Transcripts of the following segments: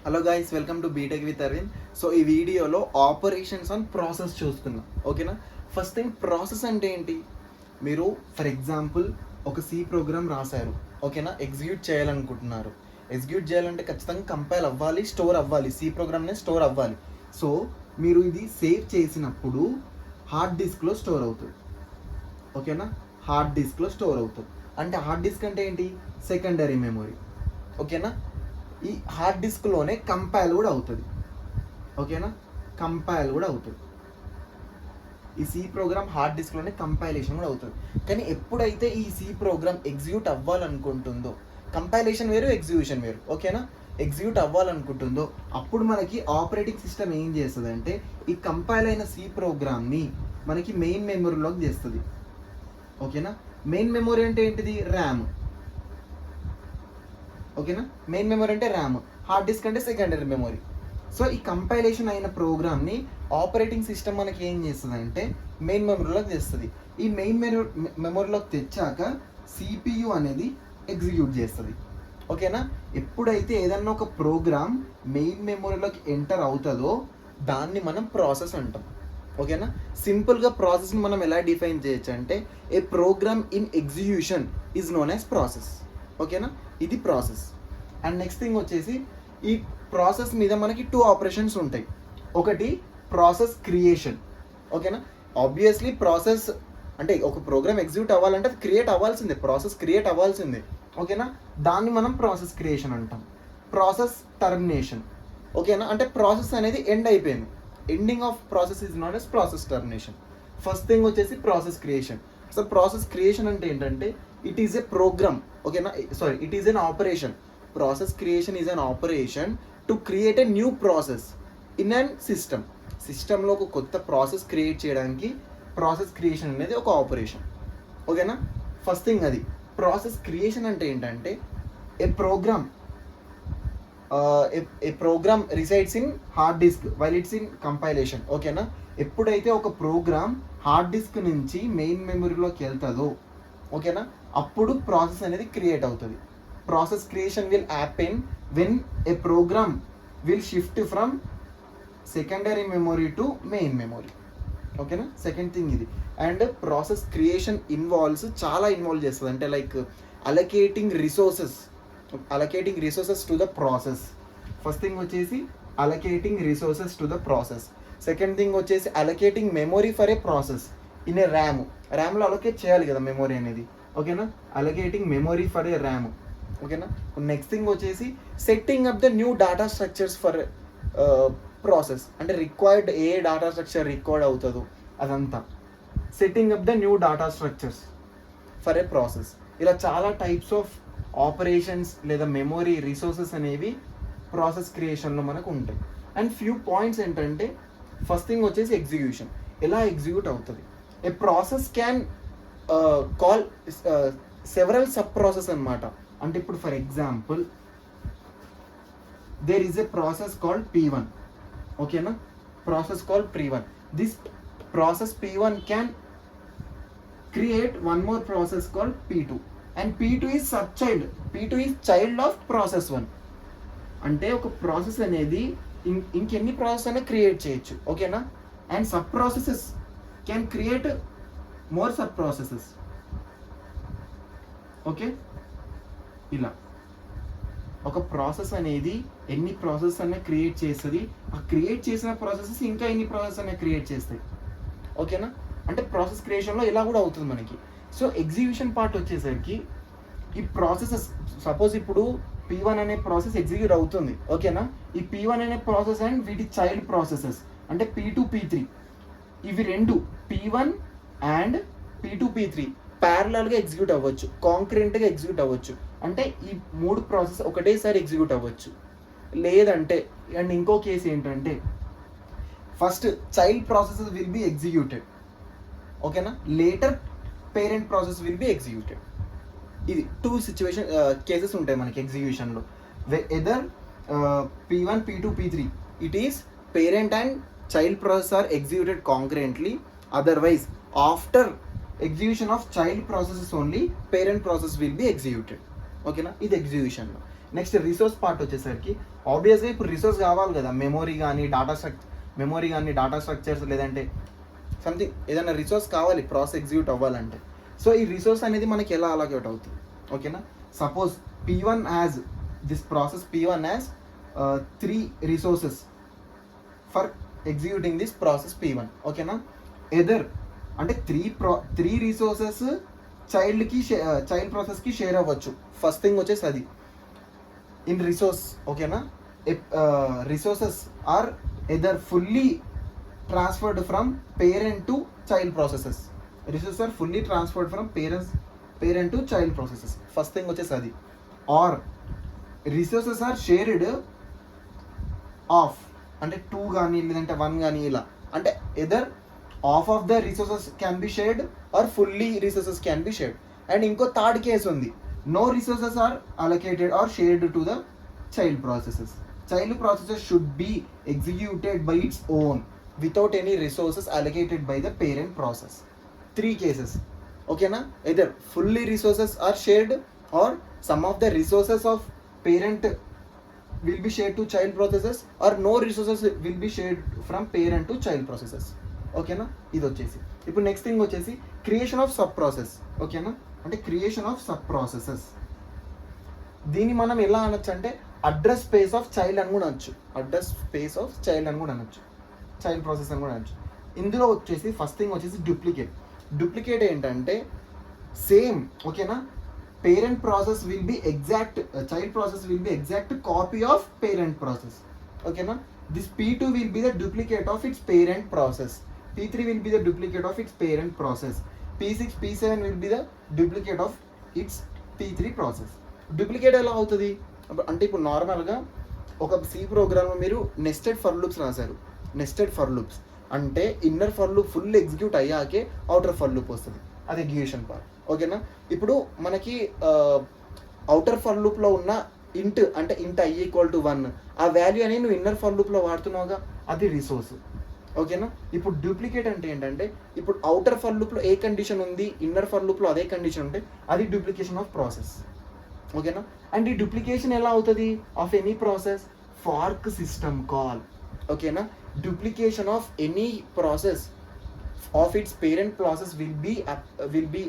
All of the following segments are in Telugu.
Hello guys, welcome to B Tech with Aravind. So ఈ వీడియోలో ఆపరేషన్స్ ఆన్ ప్రాసెస్ చూసుకుందాం. ఓకేనా? ఫస్ట్ థింగ్, ప్రాసెస్ అంటే ఏంటి? మీరు ఫర్ ఎగ్జాంపుల్ ఒక సి ప్రోగ్రామ్ రాశారు. ఓకేనా? ఎగ్జిక్యూట్ చేయాలనుకుంటున్నారు. ఎగ్జిక్యూట్ చేయాలంటే ఖచ్చితంగా కంపైల్ అవ్వాలి, స్టోర్ అవ్వాలి, సి ప్రోగ్రామ్నే స్టోర్ అవ్వాలి. సో మీరు ఇది సేవ్ చేసినప్పుడు హార్డ్ డిస్క్లో స్టోర్ అవుతుంది. ఓకేనా? హార్డ్ డిస్క్లో స్టోర్ అవుతుంది. అంటే హార్డ్ డిస్క్ అంటే ఏంటి? Secondary memory. ఓకేనా? ఈ హార్డ్ డిస్క్లోనే కంపైల్ కూడా అవుతుంది. ఓకేనా? కంపైల్ కూడా అవుతుంది. ఈ సి ప్రోగ్రామ్ హార్డ్ డిస్క్లోనే కంపైలేషన్ కూడా అవుతుంది. కానీ ఎప్పుడైతే ఈ సి ప్రోగ్రామ్ ఎగ్జిక్యూట్ అవ్వాలనుకుంటుందో, కంపైలేషన్ వేరు, ఎగ్జిక్యూషన్ వేరు. ఓకేనా? ఎగ్జిక్యూట్ అవ్వాలనుకుంటుందో అప్పుడు మనకి ఆపరేటింగ్ సిస్టమ్ ఏం చేస్తుంది అంటే ఈ కంపైల్ అయిన సి ప్రోగ్రామ్ని మనకి మెయిన్ మెమొరీలోకి చేస్తుంది. ఓకేనా? మెయిన్ మెమొరీ అంటే ఏంటిది? ర్యామ్. ఓకేనా? మెయిన్ మెమరీ అంటే ర్యామ్, హార్డ్ డిస్క్ అంటే సెకండరీ మెమరీ. సో ఈ కంపైలేషన్ అయిన ప్రోగ్రామ్ని ఆపరేటింగ్ సిస్టమ్ మనకి ఏం చేస్తుంది అంటే మెయిన్ మెమరీలోకి తెస్తుంది. ఈ మెయిన్ మెమరీలోకి తెచ్చాక సిపియు అనేది ఎగ్జిక్యూట్ చేస్తుంది. ఓకేనా? ఎప్పుడైతే ఏదన్నా ఒక ప్రోగ్రామ్ మెయిన్ మెమరీలోకి ఎంటర్ అవుతుందో దాన్ని మనం ప్రాసెస్ అంటాం. ఓకేనా? సింపుల్గా ప్రాసెస్ని మనం ఎలా డిఫైన్ చేయొచ్చు అంటే a program in execution is known as process. ఓకేనా? ఇది ప్రాసెస్. అండ్ నెక్స్ట్ థింగ్ వచ్చేసి ఈ ప్రాసెస్ మీద మనకి 2 ఆపరేషన్స్ ఉంటాయి. ఒకటి ప్రాసెస్ క్రియేషన్. ఓకేనా? ఆబ్వియస్లీ ప్రాసెస్ అంటే ఒక ప్రోగ్రామ్ ఎగ్జిక్యూట్ అవ్వాలంటే అది క్రియేట్ అవ్వాల్సిందే, ప్రాసెస్ క్రియేట్ అవ్వాల్సిందే. ఓకేనా? దాన్ని మనం ప్రాసెస్ క్రియేషన్ అంటాం. Process termination. ఓకేనా? అంటే ప్రాసెస్ అనేది ఎండ్ అయిపోయింది. Ending of process is not as process termination. First thing వచ్చేసి process creation. So process creation అంటే ఏంటంటే ఇట్ ఈస్ ఏ ప్రోగ్రామ్. ఓకేనా? Sorry, it is an operation. Process creation is an operation to create a new process in an system. సిస్టంలో ఒక కొత్త ప్రాసెస్ క్రియేట్ చేయడానికి ప్రాసెస్ క్రియేషన్ అనేది ఒక ఆపరేషన్. ఓకేనా? ఫస్ట్ థింగ్ అది. ప్రాసెస్ క్రియేషన్ అంటే ఏంటంటే a program a program resides in hard disk while it's in compilation. ఓకేనా? ఎప్పుడైతే ఒక ప్రోగ్రామ్ హార్డ్ డిస్క్ నుంచి మెయిన్ మెమరీలోకి వెళ్తుందో, ఓకేనా, అప్పుడు ప్రాసెస్ అనేది క్రియేట్ అవుతుంది. Process creation will happen when a program will shift from secondary memory to main memory. ఓకేనా? సెకండ్ థింగ్ ఇది. అండ్ ప్రాసెస్ క్రియేషన్ చాలా ఇన్వాల్వ్ చేస్తుంది. అంటే like allocating resources to the process. First thing వచ్చేసి allocating resources to the process. Second thing వచ్చేసి allocating memory for a process in a ర్యామ్లో అలొకేట్ చేయాలి కదా మెమొరీ అనేది. ఓకేనా? Allocating memory for a RAM. ఓకేనా? నెక్స్ట్ థింగ్ వచ్చేసి setting up the new data structures for process. అంటే రిక్వైర్డ్ ఏ డేటా స్ట్రక్చర్ రిక్వైర్డ్ అవుతుందో అదంతా. Setting up the new data structures for a process. ఇలా చాలా టైప్స్ ఆఫ్ ఆపరేషన్స్ లేదా మెమొరీ రిసోర్సెస్ అనేవి ప్రాసెస్ క్రియేషన్లో మనకు ఉంటాయి. అండ్ ఫ్యూ పాయింట్స్ ఏంటంటే ఫస్ట్ థింగ్ వచ్చేసి ఎగ్జిక్యూషన్. ఎలా ఎగ్జిక్యూట్ అవుతుంది? A process can call several sub process అనమాట. అంటే ఇప్పుడు for example there is a process called P1. ఓకేనా? Process called P1. This process P1 can create one more process called P2. And P2 is sub child. P2 is child of process 1. అంటే ఒక ప్రాసెస్ అనేది ఇంకెన్ని ప్రాసెస్ అయినా క్రియేట్ చేయొచ్చు. ఓకేనా? And sub processes can create more sub processes. Okay? ఇలా ఒక ప్రాసెస్ అనేది ఎన్ని ప్రాసెస్ అయినా క్రియేట్ చేస్తుంది. ఆ క్రియేట్ చేసిన ప్రాసెసెస్ ఇంకా ఎన్ని ప్రాసెస్ అయినా క్రియేట్ చేస్తాయి. ఓకేనా? అంటే ప్రాసెస్ క్రియేషన్లో ఇలా కూడా అవుతుంది మనకి. సో ఎగ్జిక్యూషన్ పార్ట్ వచ్చేసరికి ఈ ప్రాసెసెస్, సపోజ్ ఇప్పుడు P1 అనే ప్రాసెస్ ఎగ్జిక్యూట్ అవుతుంది. ఓకేనా? ఈ P1 అనే ప్రాసెస్ అండ్ వీటి చైల్డ్ ప్రాసెసెస్ అంటే P2, P3, ఇవి రెండు P1 అండ్ P2, P3 ప్యారలల్గా ఎగ్జిక్యూట్ అవ్వచ్చు, కాంక్రెంట్గా ఎగ్జిక్యూట్ అవ్వచ్చు. అంటే ఈ 3 ప్రాసెస్ ఒకటేసారి ఎగ్జిక్యూట్ అవ్వచ్చు. లేదంటే అండ్ ఇంకో కేసు ఏంటంటే first child processes will be executed. ఓకేనా? Later parent process will be executed. ఇది 2 సిచ్యువేషన్ కేసెస్ ఉంటాయి మనకి ఎగ్జిక్యూషన్లో. Either P1, P2, P3 it is parent and child process are executed concurrently. Otherwise after execution of child processes only parent process will be executed. ఓకేనా? ఇది ఎగ్జిక్యూషన్లో. నెక్స్ట్ రిసోర్స్ పార్ట్ వచ్చేసరికి ఆబ్వియస్గా ఇప్పుడు రిసోర్స్ కావాలి కదా, మెమొరీ కానీ డేటా స్ట్రక్చర్స్ లేదంటే సంథింగ్ ఏదైనా రిసోర్స్ కావాలి ప్రాసెస్ ఎగ్జిక్యూట్ అవ్వాలంటే. సో ఈ రిసోర్స్ అనేది మనకి ఎలా అలొకేట్ అవుతుంది, ఓకేనా. Suppose P1 has this process P1 has 3 resources for executing this process P1, ఓకేనా. ఎదర్ అంటే 3 రిసోర్సెస్ చైల్డ్ ప్రాసెస్కి షేర్ అవ్వచ్చు. ఫస్ట్ థింగ్ వచ్చేసి అది ఇన్ రిసోర్స్, ఓకేనా. Resources are either fully transferred from parent to child processes. Resources are fully transferred from parent to child processes. First thing వచ్చేసి అది. Are resources are shared of అంటే 2 కానీ లేదంటే 1 కానీ ఇలా, అంటే either of of the resources can be shared or fully resources can be shared. And ఇంకో థర్డ్ కేసు ఉంది, no resources are allocated or shared to the child processes. Child processes should be executed by its own without any resources allocated by the parent process. 3 cases, ఓకేనా. Either fully resources are shared or some of the resources of parent will be shared to child processes or no resources will be shared from parent to child processes, ఓకేనా. ఇది వచ్చేసి ఇప్పుడు నెక్స్ట్ థింగ్ వచ్చేసి క్రియేషన్ ఆఫ్ సబ్ ప్రాసెస్, ఓకేనా. అంటే క్రియేషన్ ఆఫ్ సబ్ ప్రాసెసెస్, దీన్ని మనం ఎలా అనొచ్చు అంటే అడ్రస్ స్పేస్ ఆఫ్ చైల్డ్ అని కూడా అనొచ్చు, చైల్డ్ ప్రాసెస్ అని కూడా అనొచ్చు. ఇందులో వచ్చేసి ఫస్ట్ థింగ్ వచ్చేసి డూప్లికేట్ ఏంటంటే సేమ్, ఓకేనా. Parent process will be exact, child process will be exact copy of parent process, okay na. This P2 will be the duplicate of its parent process, P3 will be the duplicate of its parent process, P6 P7 will be the duplicate of its P3 process. Duplicate ఎలా అవుతుంది అంటే ఇప్పుడు నార్మల్గా ఒక C ప్రోగ్రామ్లో మీరు నెస్టెడ్ ఫర్ లూప్స్ రాశారు. నెస్టెడ్ ఫర్ లూప్స్ అంటే inner for loop full execute అయ్యాకే అవుటర్ ఫర్ లూప్ వస్తుంది, అది ఎగ్జిక్యూషన్ పార్ట్, ఓకేనా. ఇప్పుడు మనకి అవుటర్ ఫర్ లూప్లో ఉన్న ఇంట్ అంటే ఇంట్ I = 1 ఆ వాల్యూ అనేది నువ్వు ఇన్నర్ ఫర్ లూప్లో వాడుతున్నావుగా, అది రిసోర్స్, ఓకేనా. ఇప్పుడు డూప్లికేట్ అంటే ఏంటంటే ఇప్పుడు అవుటర్ ఫర్ లూప్లో ఏ కండిషన్ ఉంది, ఇన్నర్ ఫర్ లూప్లో అదే కండిషన్ ఉంటే అది డూప్లికేషన్ ఆఫ్ ప్రాసెస్, ఓకేనా. అండ్ ఈ డూప్లికేషన్ ఎలా అవుతుంది of any process, fork system call, ఓకేనా. Duplication of any process of its parent process will be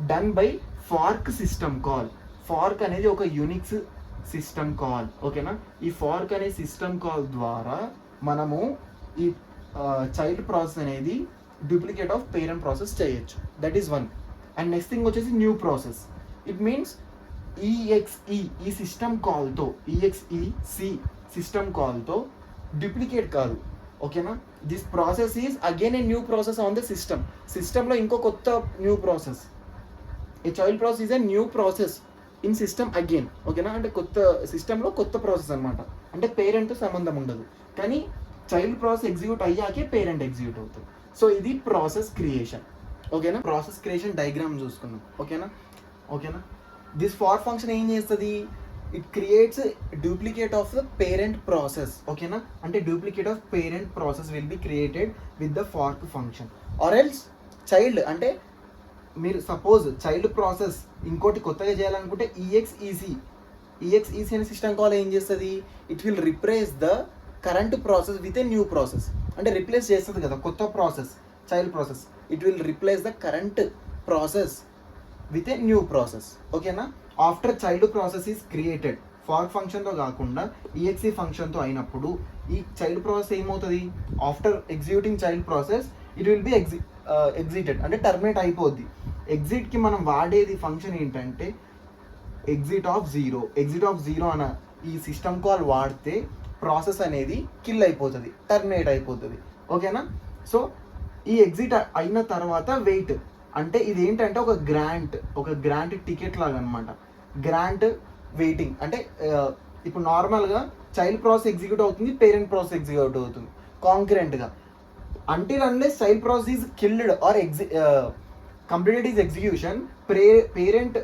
done by fork system call. Fork అనేది ఒక యూనిక్స్ సిస్టమ్ కాల్, ఓకేనా. ఈ ఫార్క్ అనే సిస్టమ్ కాల్ ద్వారా మనము ఈ చైల్డ్ ప్రాసెస్ అనేది డూప్లికేట్ ఆఫ్ పేరెంట్ ప్రాసెస్ చేయొచ్చు, దట్ ఈస్ 1. అండ్ నెక్స్ట్ థింగ్ వచ్చేసి new process. It means EXE ఈ సిస్టమ్ కాల్తో EXEC సిస్టమ్ కాల్తో డూప్లికేట్ కాదు, ఓకేనా. This process is again a new process on the సిస్టంలో ఇంకో కొత్త new process. A child process is a new process in system again, ఓకేనా. అంటే కొత్త సిస్టంలో కొత్త ప్రాసెస్ అనమాట, అంటే పేరెంట్ సంబంధం ఉండదు, కానీ చైల్డ్ ప్రాసెస్ ఎగ్జిక్యూట్ అయ్యాకే పేరెంట్ ఎగ్జిక్యూట్ అవుతుంది. సో ఇది ప్రాసెస్ క్రియేషన్, ఓకేనా. ప్రాసెస్ క్రియేషన్ డయాగ్రామ్ చూసుకున్నాం, ఓకేనా. దిస్ ఫార్ ఫంక్షన్ ఏం చేస్తుంది, it creates duplicate of the parent process, ఓకేనా. అంటే duplicate of parent process will be created with the fork function. Or else child అంటే మీరు సపోజ్ చైల్డ్ ప్రాసెస్ ఇంకోటి కొత్తగా చేయాలనుకుంటే EXEC అనే సిస్టమ్ కాల్ ఏం చేస్తుంది, it will replace the current process with a new process. అంటే రిప్లేస్ చేస్తుంది కదా కొత్త process, child process, it will replace the current process with a new process, ఓకేనా. After child process is created, fork ఫంక్షన్తో కాకుండా EXE ఫంక్షన్తో అయినప్పుడు ఈ చైల్డ్ ప్రాసెస్ ఏమవుతుంది, after executing child process it will be exited అంటే టర్మినేట్ అయిపోద్ది. ఎగ్జిట్కి మనం వాడేది ఫంక్షన్ ఏంటంటే ఎగ్జిట్ ఆఫ్ జీరో అన్న ఈ సిస్టమ్ కాల్ వాడితే ప్రాసెస్ అనేది కిల్ అయిపోతుంది, టర్మినేట్ అయిపోతుంది, ఓకేనా. సో ఈ ఎగ్జిట్ అయిన తర్వాత వెయిట్ అంటే ఇది ఏంటంటే ఒక గ్రాంట్ టికెట్ లాగా అనమాట. గ్రాంట్ వెయిటింగ్ అంటే ఇప్పుడు నార్మల్గా చైల్డ్ ప్రాసెస్ ఎగ్జిక్యూట్ అవుతుంది, పేరెంట్ ప్రాసెస్ ఎగ్జిక్యూట్ అవుతుంది కాంకరెంట్గా. until unless child process is killed or completed its execution, parent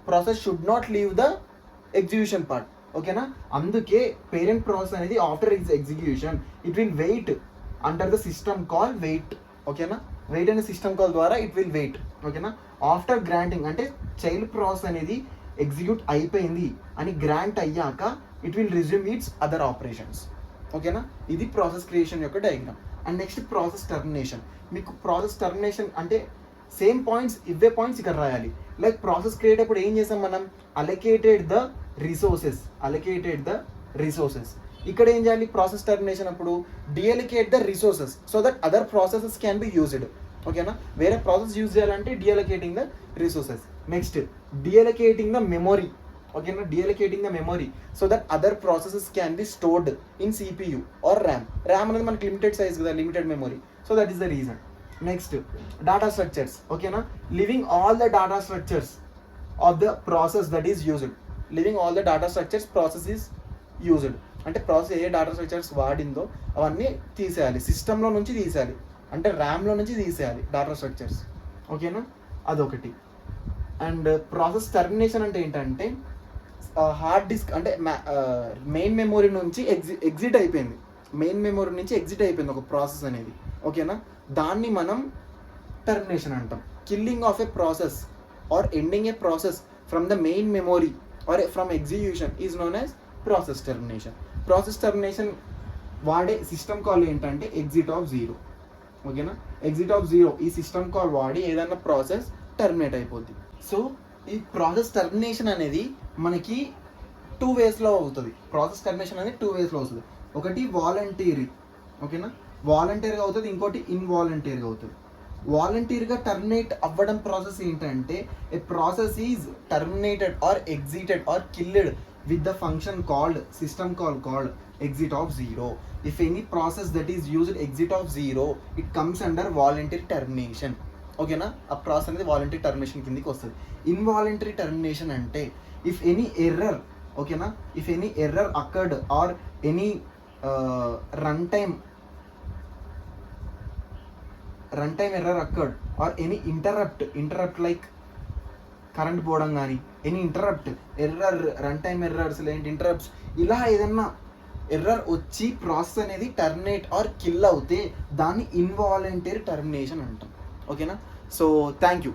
process should not leave the execution part, okay na. Anduke parent process anedi after its execution it will wait under the system call wait, okay na. wait ane system call dwara it will wait, okay na. after granting ante child process anedi execute అయిపోయింది అని గ్రాంట్ అయ్యాక it will resume it's other operations. ఓకేనా, ఇది ప్రాసెస్ క్రియేషన్ యొక్క diagram. And next process termination. మీకు ప్రాసెస్ టర్మినేషన్ అంటే సేమ్ పాయింట్స్, ఇవే పాయింట్స్ ఇక్కడ రాయాలి. లైక్ ప్రాసెస్ క్రియేట్ అప్పుడు ఏం చేసాం మనం, అలొకేటెడ్ ద రిసోర్సెస్. ఇక్కడ ఏం చేయాలి, ప్రాసెస్ టర్మినేషన్ అప్పుడు deallocate the resources so that other processes can be used. ఓకేనా, వేరే ప్రాసెస్ యూజ్ చేయాలంటే deallocating the resources. Next deallocating the memory. ఓకేనా, deallocating the memory so that other processes can be stored in CPU or RAM అనేది మనకి లిమిటెడ్ సైజ్ కదా, limited memory. So that is the reason. Next data structures. ఓకేనా, living all the data structures of the process that is used. Living all the data structures process is used అంటే ప్రాసెస్ ఏ డేటా స్ట్రక్చర్స్ వాడిందో అవన్నీ తీసేయాలి, సిస్టంలో నుంచి తీసేయాలి, అంటే ర్యామ్లో నుంచి తీసేయాలి డేటా స్ట్రక్చర్స్. ఓకేనా, అదొకటి. అండ్ ప్రాసెస్ టర్మినేషన్ అంటే ఏంటంటే హార్డ్ డిస్క్ అంటే మెయిన్ మెమొరీ నుంచి ఎగ్జిట్ అయిపోయింది, ఒక ప్రాసెస్ అనేది. ఓకేనా, దాన్ని మనం టర్మినేషన్ అంటాం. Killing of a process or ending a process from the main memory or from execution is known as process termination. Process termination వాడే సిస్టమ్ కాల్ ఏంటంటే ఎగ్జిట్ ఆఫ్ జీరో. ఓకేనా, ఎగ్జిట్ ఆఫ్ జీరో ఈ సిస్టమ్ కాల్ వాడి ఏదైనా ప్రాసెస్ టర్మినేట్ అయిపోద్ది. సో ఈ ప్రాసెస్ టర్మినేషన్ అనేది మనకి 2 waysలో అవుతుంది. ఒకటి వాలంటీరీ. ఓకేనా, వాలంటీర్గా అవుతుంది, ఇంకోటి ఇన్వాలంటీర్గా అవుతుంది. వాలంటీర్గా టర్మినేట్ అవ్వడం ప్రాసెస్ ఏంటంటే a process is terminated or exited or killed with the function called system called exit of zero. If any process that is used exit of zero, it comes under voluntary termination. ఓకేనా, ఆ ప్రాసెస్ అనేది వాలంటరీ టర్మినేషన్ కిందకి వస్తుంది. ఇన్వాలంటరీ టర్మినేషన్ అంటే ఇఫ్ ఎనీ ఎర్రర్, ఓకేనా, if any error occurred or any run time error occurred or any interrupt like current పోవడం కానీ, any interrupt error, run time errors లేంటి ఇంటరప్ట్స్, ఇలా ఏదన్నా ఎర్రర్ వచ్చి ప్రాసెస్ అనేది టర్మినేట్ ఆర్ కిల్ అవుతే దాన్ని ఇన్వాలంటరీ టర్మినేషన్ అంటాం. ఓకేనా, సో థ్యాంక్ యూ.